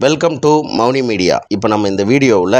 Welcome to Mouni media. இப்போ நம்ம இந்த வீடியோவில்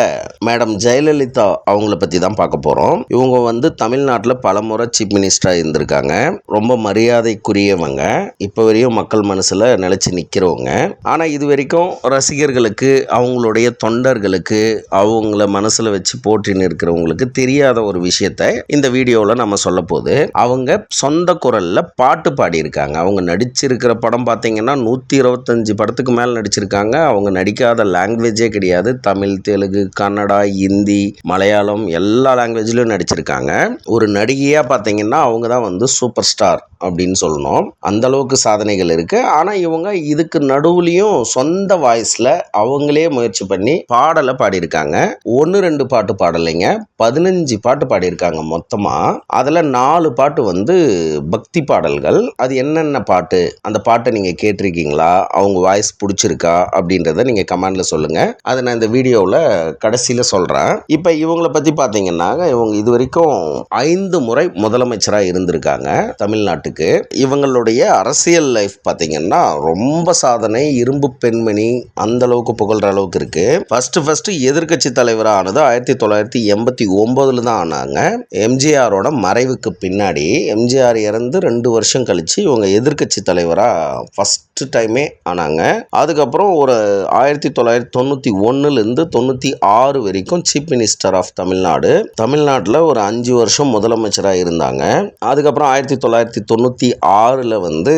மேடம் ஜெயலலிதா அவங்கள பற்றி தான் பார்க்க போகிறோம். இவங்க வந்து தமிழ்நாட்டில் பல முறை சீஃப் மினிஸ்டராக இருந்திருக்காங்க. ரொம்ப மரியாதைக்குரியவங்க, இப்போ வரையும் மக்கள் மனசில் நிலச்சி நிற்கிறவங்க. ஆனால் இது வரைக்கும் ரசிகர்களுக்கு, அவங்களுடைய தொண்டர்களுக்கு, அவங்கள மனசில் வச்சு போற்றின்னு இருக்கிறவங்களுக்கு தெரியாத ஒரு விஷயத்தை இந்த வீடியோவில் நம்ம சொல்ல போது, அவங்க சொந்த குரலில் பாட்டு பாடியிருக்காங்க. அவங்க நடிச்சிருக்கிற படம் பார்த்தீங்கன்னா 125 படத்துக்கு மேலே நடிச்சிருக்காங்க. அவங்க நடிக்காத லாங்குவேஜே கிடையாது. தமிழ், தெலுங்கு, கன்னடா, ஹிந்தி, மலையாளம் எல்லா லாங்குவேஜ்லையும் நடிச்சிருக்காங்க. ஒரு நடிகையாக பார்த்தீங்கன்னா அவங்க தான் வந்து சூப்பர் ஸ்டார் அப்படின்னு சொல்லணும். அந்த அளவுக்கு சாதனைகள் இருக்கு. ஆனால் இவங்க இதுக்கு நடுவுலையும் சொந்த வாய்ஸில் அவங்களே முயற்சி பண்ணி பாடலை பாடியிருக்காங்க. 1-2 பாட்டு பாடலைங்க, 15 பாட்டு பாடியிருக்காங்க மொத்தமாக. அதில் 4 பாட்டு வந்து பக்தி பாடல்கள். அது என்னென்ன பாட்டு, அந்த பாட்டை நீங்கள் கேட்டிருக்கீங்களா, அவங்க வாய்ஸ் பிடிச்சிருக்கா அப்படின்றத நீங்கள் கமெண்டில் சொல்லுங்கள். அதை நான் இந்த வீடியோவில் கடைசியில் சொல்கிறேன். இப்போ இவங்களை பற்றி பார்த்தீங்கன்னா, இவங்க இது வரைக்கும் 5 முறை முதலமைச்சராக இருந்திருக்காங்க தமிழ்நாட்டுக்கு. இவங்களுடைய அரசியல் லைஃப் பார்த்தீங்கன்னா ரொம்ப சாதனை. இரும்பு பெண்மணி அந்த அளவுக்கு புகழ்ற அளவுக்கு இருக்கு. ஃபர்ஸ்ட் எதிர்க்கட்சி தலைவராக ஆனது 1989 தான் ஆனாங்க. எம்ஜிஆரோட மறைவுக்கு பின்னாடி. எம்ஜிஆர் இறந்து 2 வருஷம் கழிச்சு இவங்க எதிர்க்கட்சி தலைவராக ஃபர்ஸ்ட் டைமே ஆனாங்க. அதுக்கப்புறம் ஒரு 1991 96 வரைக்கும் சீஃப் மினிஸ்டர் ஆஃப் தமிழ்நாடு. தமிழ்நாட்டில் ஒரு 5 வருஷம் முதலமைச்சராக இருந்தாங்க. அதுக்கப்புறம் 1996 வந்து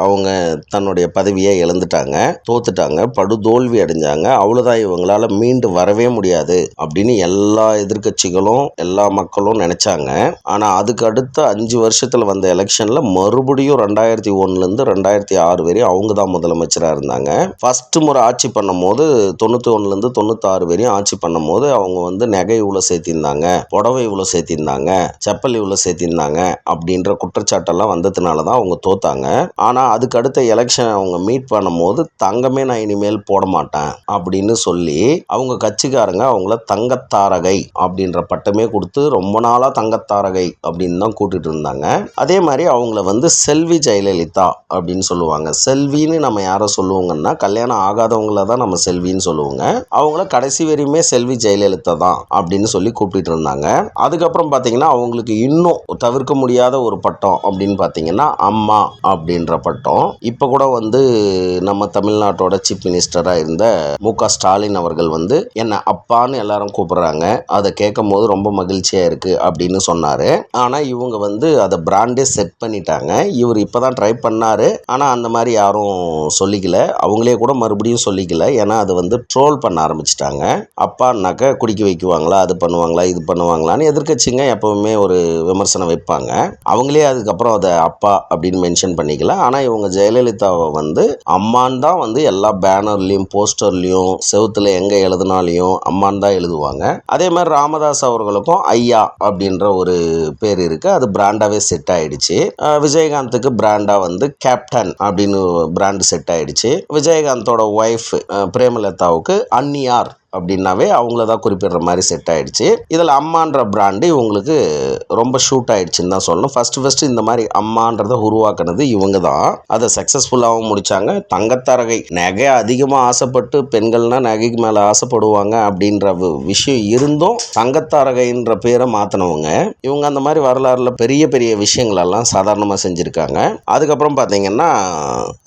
அவங்க தன்னுடைய பதவியை இழந்துட்டாங்க, தோத்துட்டாங்க, படுதோல்வி அடைஞ்சாங்க. அவ்வளோதான், இவங்களால மீண்டு வரவே முடியாது அப்படின்னு எல்லா எதிர்க்கட்சிகளும் எல்லா மக்களும் நினைச்சாங்க. ஆனால் அதுக்கு அடுத்த 5 வருஷத்தில் வந்த எலெக்ஷனில் மறுபடியும் 2001 2006 வரையும் அவங்க தான் முதலமைச்சராக இருந்தாங்க. ஃபர்ஸ்ட் முறை ஆட்சி பண்ணும் போது 91 96 வரையும் ஆட்சி பண்ணும் போது அவங்க வந்து நகை இவ்வளோ சேர்த்திருந்தாங்க, புடவை இவ்வளோ சேர்த்திருந்தாங்க, செப்பல் இவ்வளோ சேர்த்திருந்தாங்க அப்படின்ற குற்றச்சாட்டெல்லாம் வந்ததுனால தான் அவங்க தோத்தாங்க. ஆனால் அதுக்கு அடுத்த எலெக்ஷன் அவங்க மீட் பண்ணும்போது தங்கமே நான் இனிமேல் போட மாட்டேன் அப்படின்னு சொல்லி அவங்க கட்சிக்காரங்க அவங்கள தங்கத்தாரகை அப்படின்ற பட்டமே கொடுத்து ரொம்ப நாளாக தங்கத்தாரகை அப்படின்னு தான் கூட்டிட்டு இருந்தாங்க. அதே மாதிரி அவங்கள வந்து செல்வி ஜெயலலிதா அப்படின்னு சொல்லுவாங்க. செல்வின்னு நம்ம யாரை சொல்லுவோங்கன்னா, கல்யாணம் ஆகாதவங்கள தான் நம்ம செல்வின்னு சொல்லுவோங்க. அவங்கள கடைசி வரையுமே செல்வி ஜெயலலிதா தான் அப்படின்னு சொல்லி கூப்பிட்டு இருந்தாங்க. அதுக்கப்புறம் பார்த்தீங்கன்னா அவங்களுக்கு இன்னும் தவிர்க்க முடியாத ஒரு பட்டம் அப்படின்னு பார்த்தீங்கன்னா அம்மா அப்படின்ற பட்டம். இப்போ கூட வந்து நம்ம தமிழ்நாட்டோட சீஃப் மினிஸ்டராக இருந்த மு.க. ஸ்டாலின் அவர்கள் வந்து என்ன அப்பான்னு எல்லாரும் கூப்பிடுறாங்க. அதை கேட்கும் போது ரொம்ப மகிழ்ச்சியாக இருக்கு அப்படின்னு சொன்னாரு. ஆனால் இவங்க வந்து அதை பிராண்டே செட் பண்ணிட்டாங்க. இவர் இப்போதான் ட்ரை பண்ணாரு. ஆனால் அந்த மாதிரி யாரும் சொல்லிக்கல. அவங்களே கூட மறுபடியும் சொல்லிக்கல. ஏன்னா அது வந்து ட்ரோல் பண்ண ஆரம்பிச்சிட்டாங்க. அப்பான்னாக்க குடிக்க வைக்குவாங்களா, அது பண்ணுவாங்களா, இது பண்ணுவாங்களான்னு எதிர்க்கட்சிங்க எப்பவுமே ஒரு விமர்சனம் வைப்பாங்க. அவங்களே அதுக்கப்புறம் அதை அப்பா அப்படின்னு மென்ஷன் பண்ணிக்கல. ஆனால் இவங்க ஜெயலலிதாவை வந்து அம்மான் தான் வந்து எல்லா பேனர்லையும் போஸ்டர்லையும் செவுத்துல எங்கே எழுதினாலையும் அம்மான் தான் எழுதுவாங்க. அதே மாதிரி ராமதாஸ் அவர்களுக்கும் ஐயா அப்படின்ற ஒரு பேர் இருக்கு. அது பிராண்டாவே செட் ஆயிடுச்சு. விஜயகாந்துக்கு பிராண்டா வந்து கேப்டன் அப்படின்னு பிராண்ட் செட் ஆயிடுச்சு. விஜயகாந்தோட ஒய்ஃப் பிரேமலதாவுக்கு அன்னியார் அப்படின்னாவே அவங்கள தான் குறிப்பிடுற மாதிரி செட் ஆயிடுச்சு. இதில் அம்மான்ற பிராண்டு இவங்களுக்கு ரொம்ப ஷூட் ஆயிடுச்சுன்னு தான் சொல்லணும். ஃபர்ஸ்ட் இந்த மாதிரி அம்மான்றதை உருவாக்குனது இவங்க தான். அதை சக்ஸஸ்ஃபுல்லாகவும் முடிச்சாங்க. தங்கத்தரகை, நகை அதிகமாக ஆசைப்பட்டு பெண்கள்னா நகைக்கு மேலே ஆசைப்படுவாங்க அப்படின்ற விஷயம் இருந்தும் தங்கத்தரகைன்ற பேரை மாற்றினவங்க இவங்க. அந்த மாதிரி வரலாறுல பெரிய பெரிய விஷயங்களெல்லாம் சாதாரணமாக செஞ்சுருக்காங்க. அதுக்கப்புறம் பார்த்தீங்கன்னா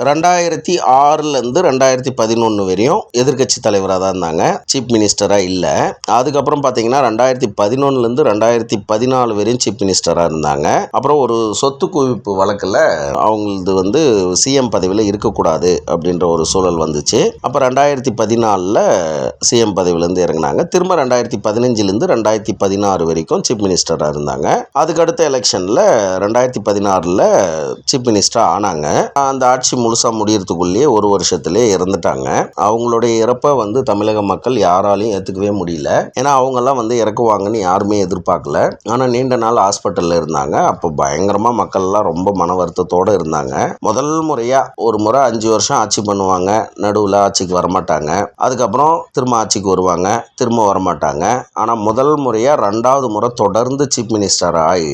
2006 2011 வரையும் எதிர்க்கட்சி தலைவராக தான் இருந்தாங்க, சீஃப் மினிஸ்டராக இல்லை. அதுக்கப்புறம் பார்த்தீங்கன்னா 2011 2014 வரையும் சீஃப் மினிஸ்டராக இருந்தாங்க. அப்புறம் ஒரு சொத்து குவிப்பு வழக்கில் அவங்களது வந்து சிஎம் பதவியில் இருக்கக்கூடாது அப்படின்ற ஒரு சூழல் வந்துச்சு. அப்போ 2014 சிஎம் பதவியிலேருந்து இறங்கினாங்க. திரும்ப 2015 2016 வரைக்கும் சீஃப் மினிஸ்டராக இருந்தாங்க. அதுக்கடுத்த எலெக்ஷனில் 2016 சீஃப் மினிஸ்டராக ஆனாங்க. அந்த ஆட்சி முழுசாக முடியறதுக்குள்ளேயே ஒரு வருஷத்துலேயே இறந்துட்டாங்க. அவங்களுடைய இறப்பை வந்து தமிழக மக்கள் யாராலையும் ஏற்றுக்கவே முடியல. ஏன்னா அவங்கெல்லாம் வந்து இறக்குவாங்கன்னு யாருமே எதிர்பார்க்கல. ஆனால் நீண்ட நாள் ஹாஸ்பிட்டலில் இருந்தாங்க. அப்போ பயங்கரமாக மக்கள்லாம் ரொம்ப மன வருத்தத்தோடு இருந்தாங்க. முதல் முறையாக ஒரு முறை 5 வருஷம் ஆட்சி பண்ணுவாங்க, நடுவில் ஆட்சிக்கு வரமாட்டாங்க. அதுக்கப்புறம் திரும்ப ஆட்சிக்கு வருவாங்க, திரும்ப வரமாட்டாங்க. ஆனால் முதல் முறையாக 2வது முறை தொடர்ந்து சீஃப் மினிஸ்டர் ஆகி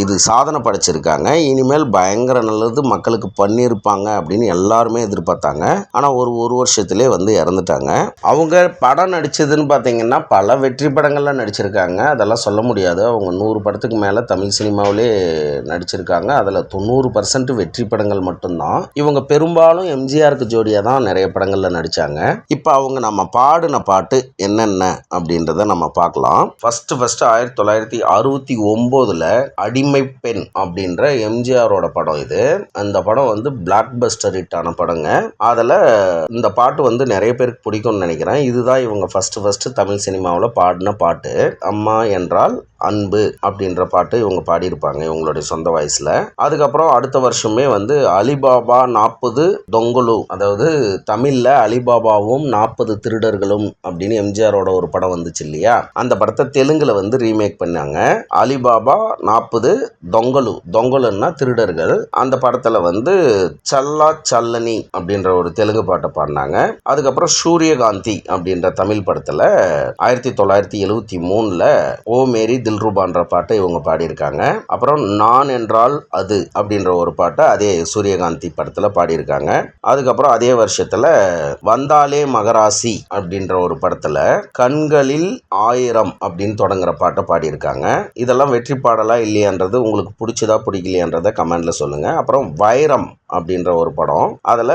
இது சாதனை படைச்சிருக்காங்க. இனிமேல் பயங்கர நல்லது மக்களுக்கு பண்ணியிருப்பாங்க அப்படின்னு எல்லாருமே எதிர்பார்த்தாங்க. ஆனால் ஒரு வருஷத்துலேயே வந்து இறந்துட்டாங்க. அவங்க படம் நடித்ததுன்னு பார்த்தீங்கன்னா பல வெற்றி படங்கள்லாம் நடிச்சிருக்காங்க. அதெல்லாம் சொல்ல முடியாது. அவங்க 100 படத்துக்கு மேலே தமிழ் சினிமாவிலே நடிச்சிருக்காங்க. அதில் 90% வெற்றி படங்கள் மட்டும்தான். இவங்க பெரும்பாலும் எம்ஜிஆருக்கு ஜோடியாக தான் நிறைய படங்களில் நடித்தாங்க. இப்போ அவங்க நம்ம பாடின பாட்டு என்னென்ன அப்படின்றத நம்ம பார்க்கலாம். ஃபர்ஸ்ட் 1969 அடிமை பெண் அப்படின்ற எம்ஜிஆரோட படம் இது. அந்த படம் வந்து பிளாக் பஸ்டர் ஹிட்டான படங்க. அதில் இந்த பாட்டு வந்து நிறைய பேருக்கு பிடிக்கும்னு நினைக்கிறேன். இதுதான் இவங்க ஃபர்ஸ்ட் தமிழ் சினிமாவில் பாடின பாட்டு. அம்மா என்றால் அன்பு அப்படின்ற பாட்டு இவங்க பாடியிருப்பாங்க இவங்களுடைய சொந்த வாய்ஸில். அதுக்கப்புறம் அடுத்த வருஷமே வந்து அலிபாபா 40 தொங்கலு, அதாவது தமிழில் அலிபாபாவும் 40 திருடர்களும் அப்படின்னு எம்ஜிஆரோட ஒரு படம் வந்துச்சு இல்லையா, அந்த படத்தை தெலுங்குல வந்து ரீமேக் பண்ணாங்க. அலிபாபா 40 தொங்கலுன்னா திருடர்கள். அந்த படத்தில் வந்து சல்லா சல்லனி அப்படின்ற ஒரு தெலுங்கு பாட்டை பாடினாங்க. அதுக்கப்புறம் சூரியகாந்தி அப்படின்ற தமிழ் படத்தில் 1973 ஓ மேரி தில்ருபான்ற பாட்டை இவங்க பாடியிருக்காங்க. அப்புறம் நான் என்றால் அது அப்படின்ற ஒரு பாட்டை அதே சூரியகாந்தி படத்தில் பாடியிருக்காங்க. அதுக்கப்புறம் அதே வருஷத்தில் வந்தாலே மகராசி அப்படின்ற ஒரு படத்தில் கண்களில் 1000 அப்படின்னு தொடங்குற பாட்டை பாடியிருக்காங்க. இதெல்லாம் வெற்றி பாடலா இல்லையான்றது உங்களுக்கு பிடிச்சதா பிடிக்கலையான்றதை கமெண்ட்ல சொல்லுங்க. அப்புறம் வைரம் அப்படின்ற ஒரு படம், அதில்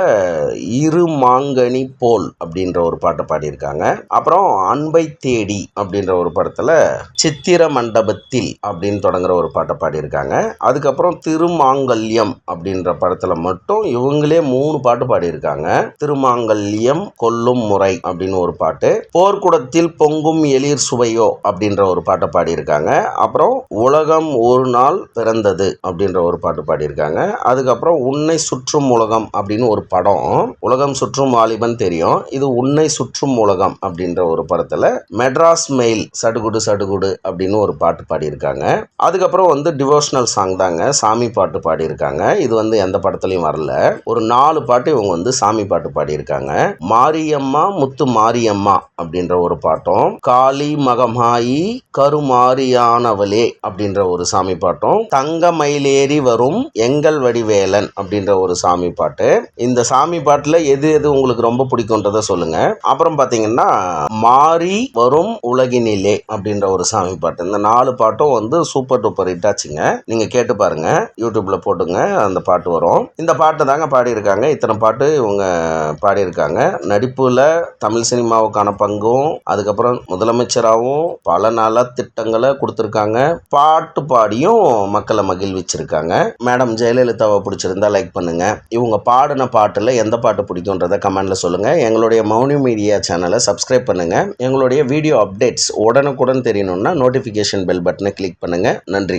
இரு மாங்கனி போல் அப்படின்ற ஒரு பாட்டை பாடியிருக்காங்க. அப்புறம் அன்பை தேடி அப்படின்ற ஒரு படத்தில் சித்திர மண்டபத்தில் அப்படின்னு தொடங்குற ஒரு பாட்டை பாடியிருக்காங்க. அதுக்கப்புறம் திருமாங்கல்யம் அப்படின்ற படத்தில் மட்டும் இவங்களே 3 பாட்டு பாடியிருக்காங்க. திருமாங்கல்யம் கொல்லும் முறை அப்படின்னு ஒரு பாட்டு, போர்க்குடத்தில் பொங்கும் எளிர் சுவையோ அப்படின்ற ஒரு பாட்டை பாடியிருக்காங்க. அப்புறம் உலகம் ஒரு நாள் பிறந்தது அப்படின்ற ஒரு பாட்டு பாடியிருக்காங்க. அதுக்கப்புறம் உன்னை சுற்றும் உலகம் அப்படின்னு ஒரு படம், உலகம் சுற்றும் வாலிபன் தெரியும், இது உன்னை சுற்றும் உலகம் அப்படின்ற ஒரு படத்தில் மெட்ராஸ் மெயில் சடுகுடு சடுகுடு அப்படின்னு ஒரு பாட்டு பாடியிருக்காங்க. அதுக்கப்புறம் வந்து டிவோஷனல் சாங் தாங்க, சாமி பாட்டு பாடியிருக்காங்க. இது வந்து எந்த படத்துலையும் வரல. ஒரு 4 பாட்டு இவங்க வந்து சாமி பாட்டு பாடியிருக்காங்க. மாரியம்மா முத்து மாரியம்மா அப்படின்ற ஒரு பாட்டும், காளி மகமாயி கருமாரியானவளே அப்படின்ற ஒரு சாமி பாட்டும், தங்க மயிலேறி வரும் எங்கள் வடிவேலன் அப்படின்ற ஒரு சாமி பாட்டு. இந்த சாமி பாட்டுல எது எது உங்களுக்கு ரொம்ப பிடிக்கும்ன்றத சொல்லுங்க. அப்புறம் பாத்தீங்கன்னா மாறி வரும் உலகினிலே அப்படின்ற ஒரு சாமி பாட்டு. இந்த 4 பாட்டும் வந்து சூப்பர் டூப்பர் ஹிட் ஆச்சுங்க. நீங்க கேட்டு பாருங்க, யூடியூப்ல போட்டுங்க, அந்த பாட்டு வரும். இந்த பாட்டு தாங்க பாடியிருக்காங்க. இத்தனை பாட்டு இவங்க பாடியிருக்காங்க. நடிப்புல தமிழ் சினிமாவுக்கான பங்கும், அதுக்கப்புறம் முதலமைச்சராகவும் பல நல திட்டங்களை கொடுத்துருக்காங்க. பாட்டு பாடியும் மக்களை மகிழ்விச்சிருக்காங்க. மேடம் ஜெயலலிதாவை பிடிச்சிருந்தா லைக் பண்ணுங்க. இவங்க பாடின பாட்டுல எந்த பாட்டு பிடிக்கும்ன்றத கமெண்ட்ல சொல்லுங்க. எங்களுடைய மௌனி மீடியா சேனலை சப்ஸ்கிரைப் பண்ணுங்க. எங்களுடைய வீடியோ அப்டேட்ஸ் உடனுக்குடன் தெரியணும்னா நோட்டிஃபிகேஷன் பெல் பட்டனை கிளிக் பண்ணுங்க. நன்றி.